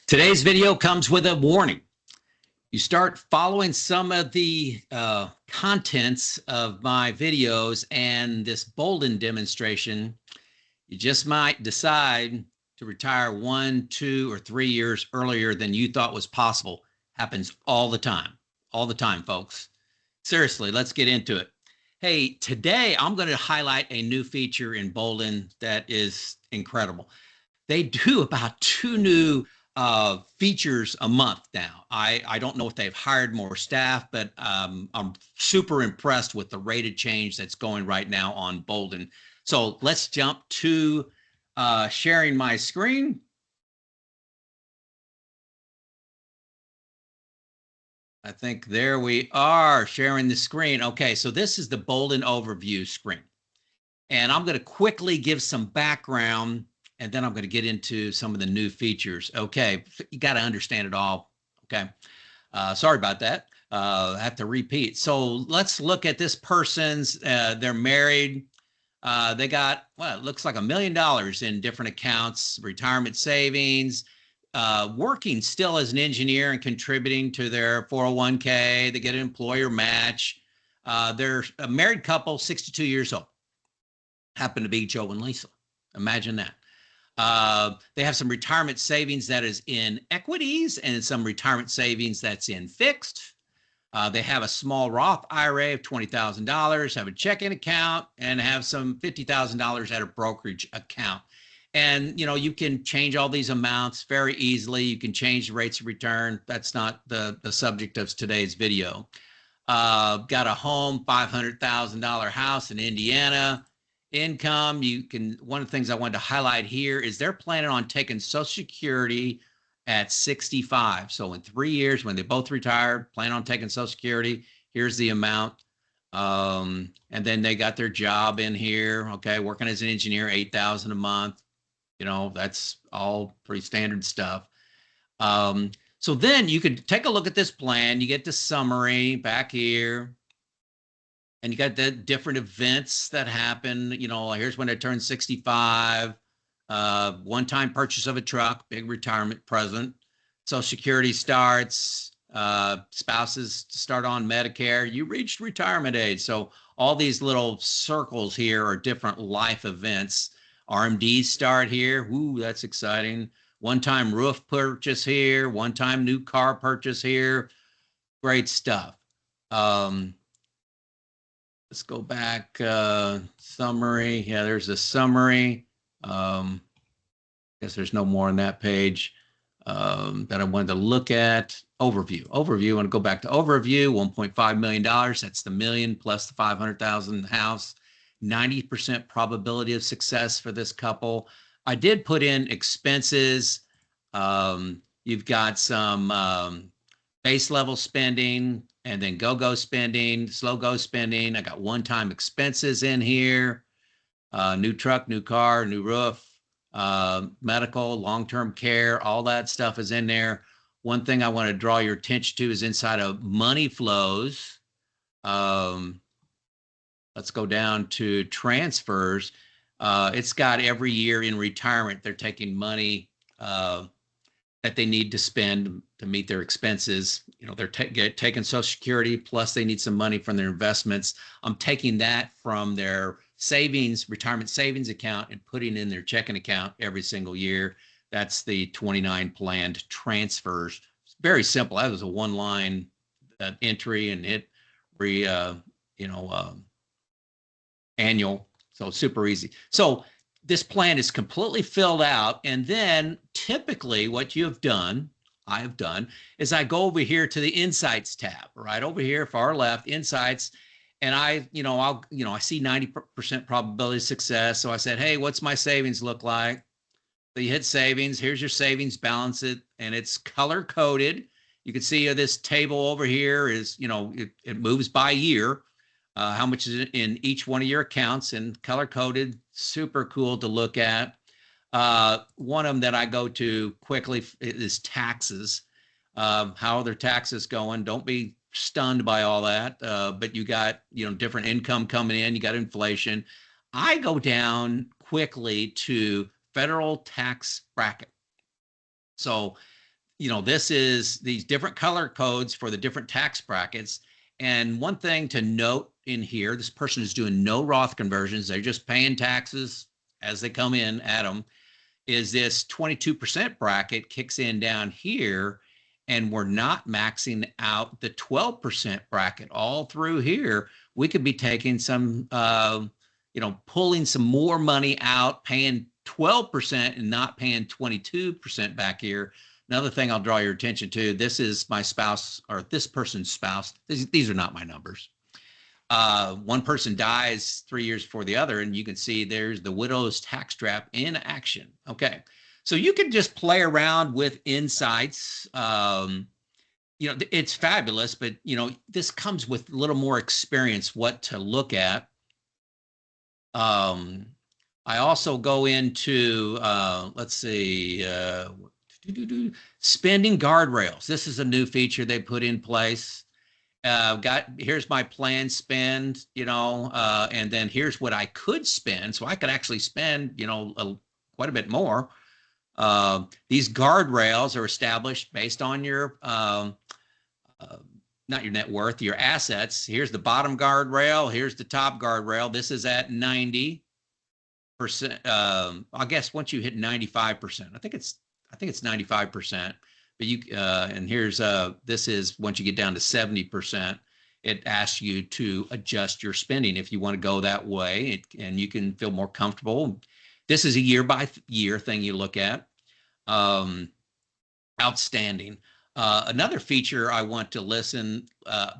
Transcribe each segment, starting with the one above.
Today's video comes with a warning. You start following some of the contents of my videos and this Boldin demonstration, you just might decide to retire 1, 2, or 3 years earlier than you thought was possible. Happens all the time, folks. Seriously, let's get into it. Hey, today I'm going to highlight a new feature in Boldin that is incredible. They do about 2 new features a month now. I don't know if they've hired more staff, but I'm super impressed with the rate of change that's going right now on Boldin. So let's jump to sharing my screen. I think there we are, sharing the screen. Okay, so this is the Boldin overview screen. And I'm going to quickly give some background, and then I'm going to get into some of the new features. Okay, you got to understand it all. Okay, sorry about that. I have to repeat. So let's look at this person's, they're married. They got, well, it looks like $1 million in different accounts, retirement savings, working still as an engineer and contributing to their 401k. They get an employer match. They're a married couple, 62 years old. Happen to be Joe and Lisa. Imagine that. They have some retirement savings that is in equities and some retirement savings that's in fixed. They have a small Roth IRA of $20,000, have a checking account, and have some $50,000 at a brokerage account. And, you know, you can change all these amounts very easily. You can change the rates of return. That's not the subject of today's video. Got a home, $500,000 house in Indiana. Income, you can, one of the things I wanted to highlight here is they're planning on taking Social Security at 65. So in 3 years, when they both retire, plan on taking Social Security. Here's the amount. And then they got their job in here. Okay, working as an engineer, $8,000 a month. You know, that's all pretty standard stuff. So then you could take a look at this plan. You get the summary back here. And you got the different events that happen. You know, here's when I turned 65, one-time purchase of a truck, big retirement present. Social Security starts, spouses start on Medicare. You reached retirement age. So all these little circles here are different life events. RMDs start here. Ooh, that's exciting. One-time roof purchase here. One-time new car purchase here. Great stuff. Let's go back, summary. Yeah, there's a summary. Guess there's no more on that page that I wanted to look at. Overview. I want to go back to overview. $1.5 million. That's the million plus the 500,000 house. 90% probability of success for this couple. I did put in expenses. You've got some base level spending, and then go spending, slow go spending. I got one-time expenses in here, new truck, new car, new roof, medical, long-term care, all that stuff is in there. One thing I want to draw your attention to is inside of money flows. Let's go down to transfers. It's got every year in retirement, they're taking money that they need to spend to meet their expenses. You know, they're taking Social Security, plus they need some money from their investments. I'm taking that from their savings, retirement savings account, and putting in their checking account every single year. That's the 29 planned transfers. It's very simple. That was a one-line entry, and it annual. So super easy. So this plan is completely filled out. And then typically what I have done is I go over here to the Insights tab, right over here, far left, Insights. And I see 90% probability of success. So I said, hey, what's my savings look like? So you hit savings. Here's your savings balance, and it's color coded. You can see this table over here is, it moves by year. How much is in each one of your accounts, and color coded, super cool to look at. One of them that I go to quickly is taxes. How are their taxes going? Don't be stunned by all that, but you got, different income coming in, you got inflation. I go down quickly to federal tax bracket. So this is these different color codes for the different tax brackets. And one thing to note in here, this person is doing no Roth conversions. They're just paying taxes as they come in at them, is this 22% bracket kicks in down here, and we're not maxing out the 12% bracket all through here. We could be taking some, pulling some more money out, paying 12% and not paying 22% back here. Another thing I'll draw your attention to, this is my spouse or this person's spouse. These are not my numbers. One person dies 3 years before the other, and you can see there's the widow's tax trap in action. Okay, so you can just play around with insights. It's fabulous, but this comes with a little more experience what to look at. I also go into let's see, spending guardrails. This is a new feature they put in place. Here's my planned spend, and then here's what I could spend. So I could actually spend, quite a bit more. These guardrails are established based on your, not your net worth, your assets. Here's the bottom guardrail. Here's the top guardrail. This is at 90%. I guess once you hit 95%, I think it's 95%. But and here's this is once you get down to 70%, it asks you to adjust your spending if you want to go that way, and you can feel more comfortable. This is a year by year thing you look at. Outstanding. Another feature I want to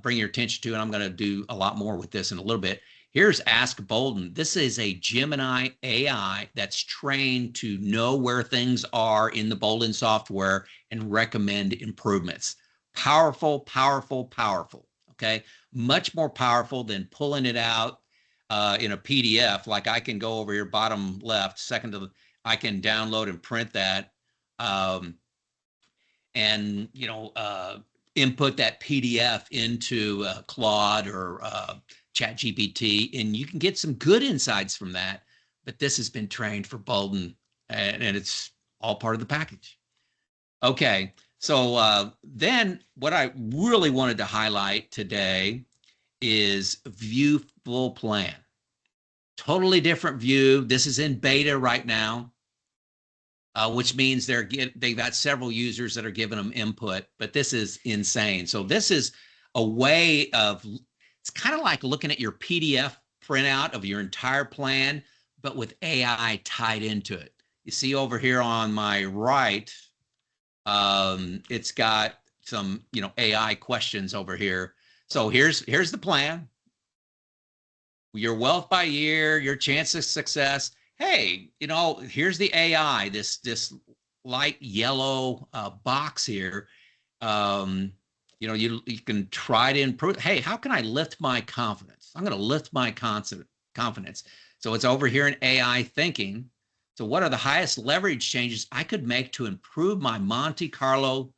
bring your attention to, and I'm going to do a lot more with this in a little bit. Here's Ask Boldin. This is a Gemini AI that's trained to know where things are in the Boldin software and recommend improvements. Powerful, powerful, powerful. Okay, much more powerful than pulling it out in a PDF. Like I can go over here, bottom left, I can download and print that, and input that PDF into Claude or ChatGPT, and you can get some good insights from that. But this has been trained for Boldin, and it's all part of the package. Okay, so then what I really wanted to highlight today is view full plan. Totally different view. This is in beta right now, which means they've got several users that are giving them input, but this is insane. So this is a way of, it's kind of like looking at your PDF printout of your entire plan, but with AI tied into it. You see over here on my right, it's got some, AI questions over here. So here's the plan. Your wealth by year, your chance of success. Hey, here's the AI, this light yellow box here. You can try to improve. Hey, how can I lift my confidence? I'm going to lift my confidence. So it's over here in AI thinking. So what are the highest leverage changes I could make to improve my Monte Carlo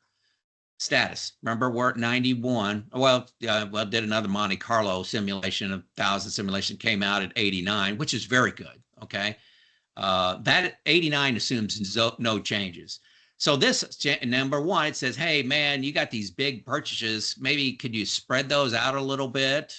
status? Remember, we're at 91. Well, did another Monte Carlo simulation, 1,000 simulation, came out at 89, which is very good. Okay. That 89 assumes no changes. So this number one, it says, hey, man, you got these big purchases. Maybe could you spread those out a little bit?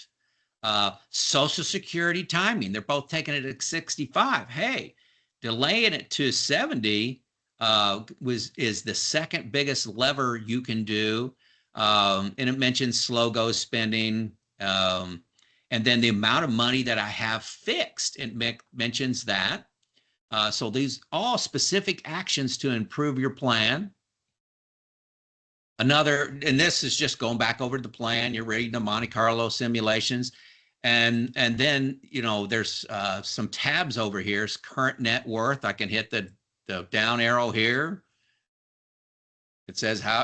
Social Security timing. They're both taking it at 65. Hey, delaying it to 70 is the second biggest lever you can do. And it mentions slow go spending. And then the amount of money that I have fixed, it mentions that. So these all specific actions to improve your plan. And this is just going back over the plan. You're reading the Monte Carlo simulations. And then, there's some tabs over here. It's current net worth. I can hit the down arrow here. It says how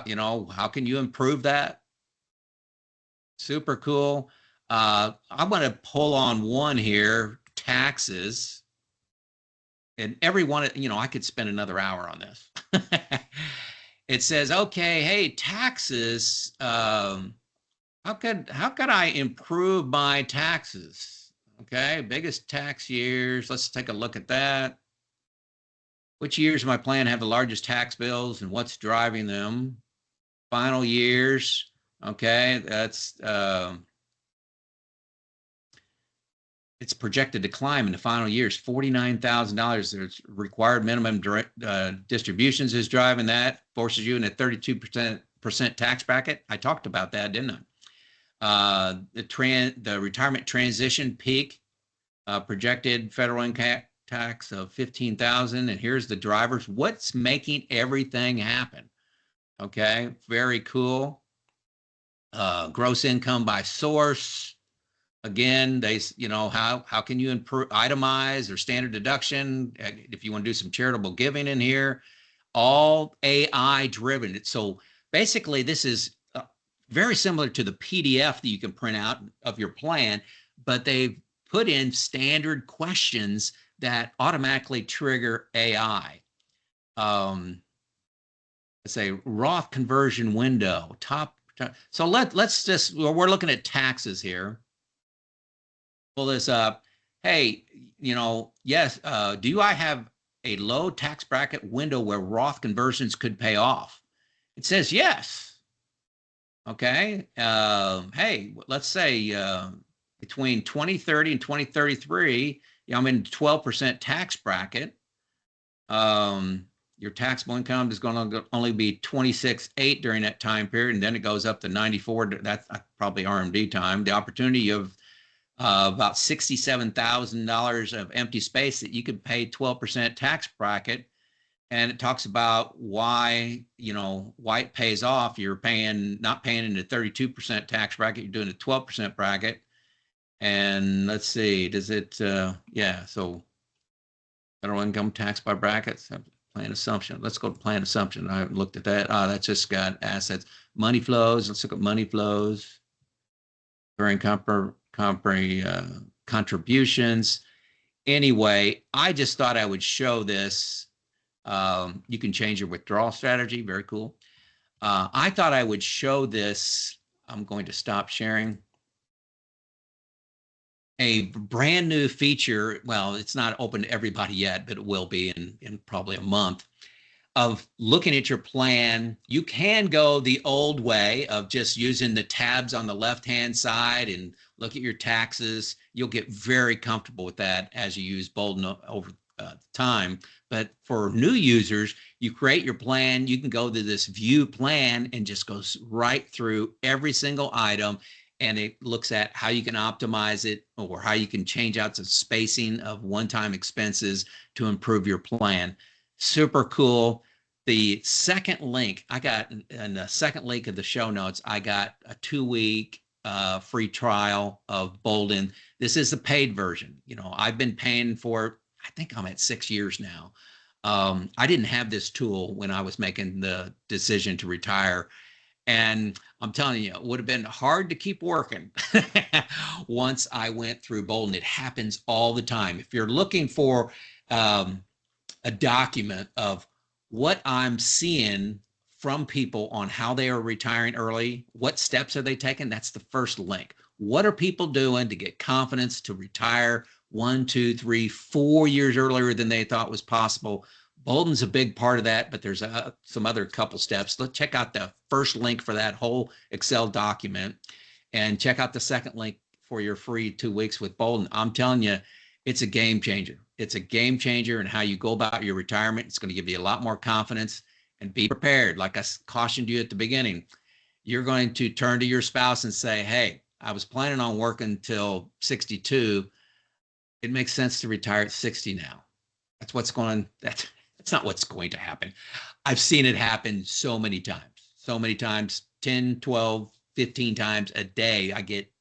can you improve that? Super cool. I'm going to pull on one here, taxes. And everyone, I could spend another hour on this. It says, okay, hey, taxes. How could I improve my taxes? Okay, biggest tax years. Let's take a look at that. Which years of my plan have the largest tax bills and what's driving them? final years. Okay, that's it's projected to climb in the final years. $49,000. There's required minimum distributions is driving that, forces you in a 32% tax bracket. I talked about that, didn't I? The retirement transition peak, projected federal income tax of 15,000. And here's the drivers. What's making everything happen? Okay, very cool. Gross income by source. Again, how can you improve, itemize or standard deduction if you want to do some charitable giving in here, all AI driven. So basically this is very similar to the PDF that you can print out of your plan, but they've put in standard questions that automatically trigger AI. Let's say Roth conversion window, top. So let's just, we're looking at taxes here. Pull this up. Hey, yes, do I have a low tax bracket window where Roth conversions could pay off? It says yes. Okay. Hey, let's say between 2030 and 2033, I'm in 12% tax bracket. Your taxable income is going to only be 26.8 during that time period, and then it goes up to 94. That's probably RMD time. The opportunity of about $67,000 of empty space that you could pay 12% tax bracket. And it talks about why it pays off. You're not paying in the 32% tax bracket. You're doing a 12% bracket. And let's see, does it, yeah, so federal income tax by brackets, plan assumption. Let's go to plan assumption. I haven't looked at that. That's just got assets, money flows. Let's look at money flows. During contributions. Anyway, I just thought I would show this. You can change your withdrawal strategy. Very cool. I thought I would show this. I'm going to stop sharing. A brand new feature. Well, it's not open to everybody yet, but it will be in probably a month, of looking at your plan. You can go the old way of just using the tabs on the left-hand side and look at your taxes. You'll get very comfortable with that as you use Boldin over time. But for new users, you create your plan. You can go to this view plan and just goes right through every single item. And it looks at how you can optimize it or how you can change out the spacing of one-time expenses to improve your plan. Super cool. The second link I got in the second link of the show notes, I got a 2-week free trial of Boldin. This is the paid version. I've been paying for it. I think I'm at 6 years now. I didn't have this tool when I was making the decision to retire. And I'm telling you, it would have been hard to keep working once I went through Boldin. It happens all the time. If you're looking for a document of what I'm seeing from people on how they are retiring early, what steps are they taking, that's the first link. What are people doing to get confidence to retire 1, 2, 3, 4 years earlier than they thought was possible? Boldin's a big part of that, but there's some other couple steps. Let's check out the first link for that whole Excel document and check out the second link for your free 2 weeks with Boldin. I'm telling you, it's a game changer. It's a game changer in how you go about your retirement. It's going to give you a lot more confidence, and be prepared. Like I cautioned you at the beginning, you're going to turn to your spouse and say, hey, I was planning on working until 62. It makes sense to retire at 60 now. That's not what's going to happen. I've seen it happen so many times, 10, 12, 15 times a day. I get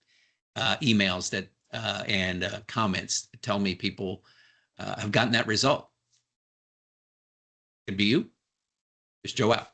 emails that and comments that tell me people have gotten that result. Could be you. It's Joe out.